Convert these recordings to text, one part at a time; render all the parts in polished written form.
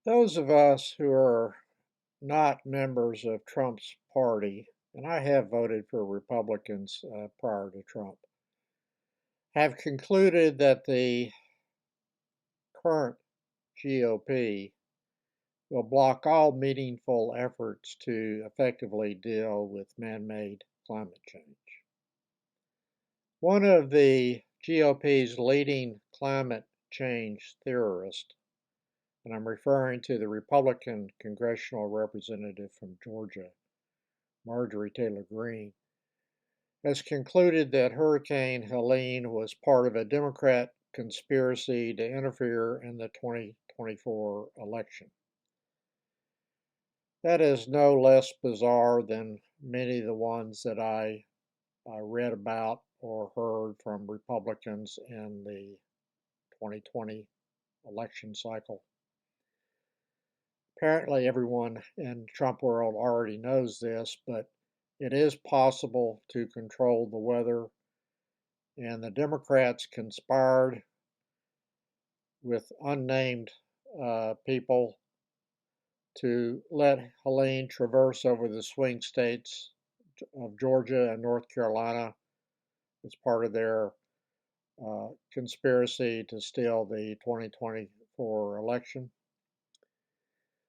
Those of us who are not members of Trump's party, and I have voted for Republicans prior to Trump, have concluded that the current GOP will block all meaningful efforts to effectively deal with man-made climate change. One of the GOP's leading climate change theorists, and I'm referring to the Republican congressional representative from Georgia, Marjorie Taylor Greene, has concluded that Hurricane Helene was part of a Democrat conspiracy to interfere in the 2024 election. That is no less bizarre than many of the ones that I read about or heard from Republicans in the 2020 election cycle. Apparently, everyone in Trump world already knows this, but it is possible to control the weather, and the Democrats conspired with unnamed people to let Helene traverse over the swing states of Georgia and North Carolina as part of their conspiracy to steal the 2024 election.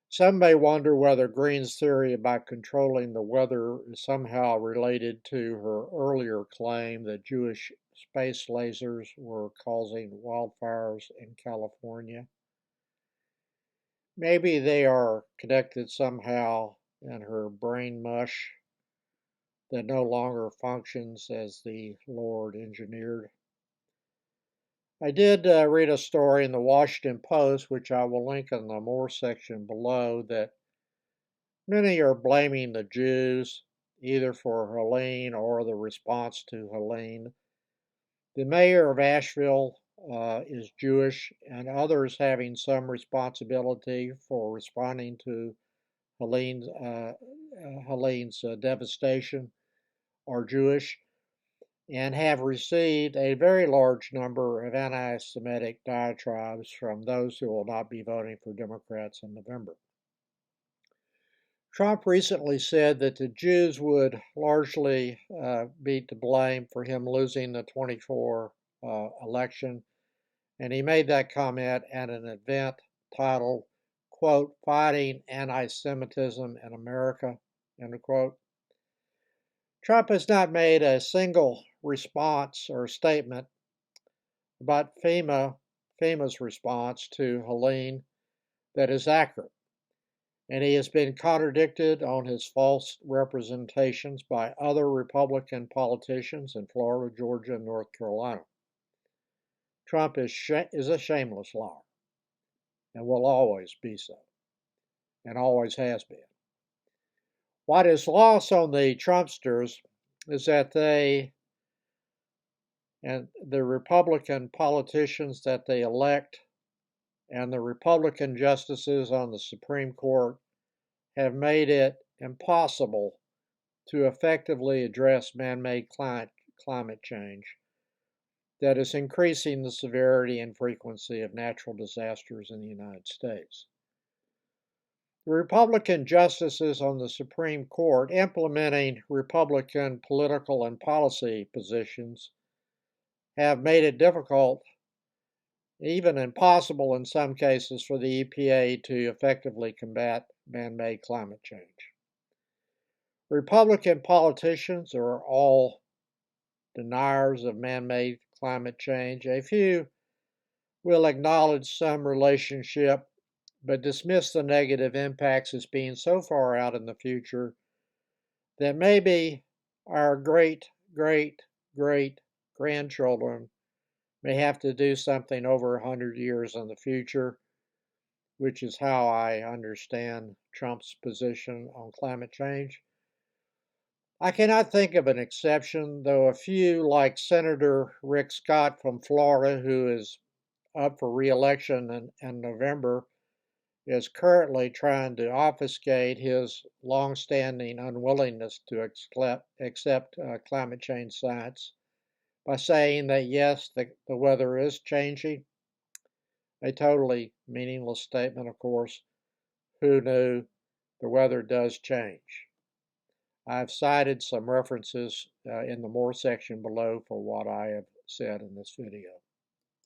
Some may wonder whether Greene's theory about controlling the weather is somehow related to her earlier claim that Jewish space lasers were causing wildfires in California. Maybe they are connected somehow in her brain mush that no longer functions as the Lord engineered. I did read a story in the Washington Post, which I will link in the more section below, that many are blaming the Jews either for Helene or the response to Helene. The mayor of Asheville is Jewish, and others having some responsibility for responding to Helene's devastation are Jewish and have received a very large number of anti-Semitic diatribes from those who will not be voting for Democrats in November. Trump recently said that the Jews would largely be to blame for him losing the 24 election, and he made that comment at an event titled, quote, "Fighting Anti-Semitism in America," end quote. Trump has not made a single response or statement about FEMA's response to Helene that is accurate, and he has been contradicted on his false representations by other Republican politicians in Florida, Georgia, and North Carolina. Trump is a shameless liar and will always be so, and always has been. What is lost on the Trumpsters is that they and the Republican politicians that they elect and the Republican justices on the Supreme Court have made it impossible to effectively address man-made climate change that is increasing the severity and frequency of natural disasters in the United States. The Republican justices on the Supreme Court implementing Republican political and policy positions have made it difficult, even impossible in some cases, for the EPA to effectively combat man-made climate change. Republican politicians are all deniers of man-made climate change. A few will acknowledge some relationship, but dismiss the negative impacts as being so far out in the future that maybe our great-grandchildren may have to do something over 100 years in the future, which is how I understand Trump's position on climate change. I cannot think of an exception, though a few, like Senator Rick Scott from Florida, who is up for re-election in November, is currently trying to obfuscate his long-standing unwillingness to accept climate change science by saying that yes, the weather is changing. A totally meaningless statement, of course. who knew the weather does change. I've cited some references in the more section below for what I have said in this video.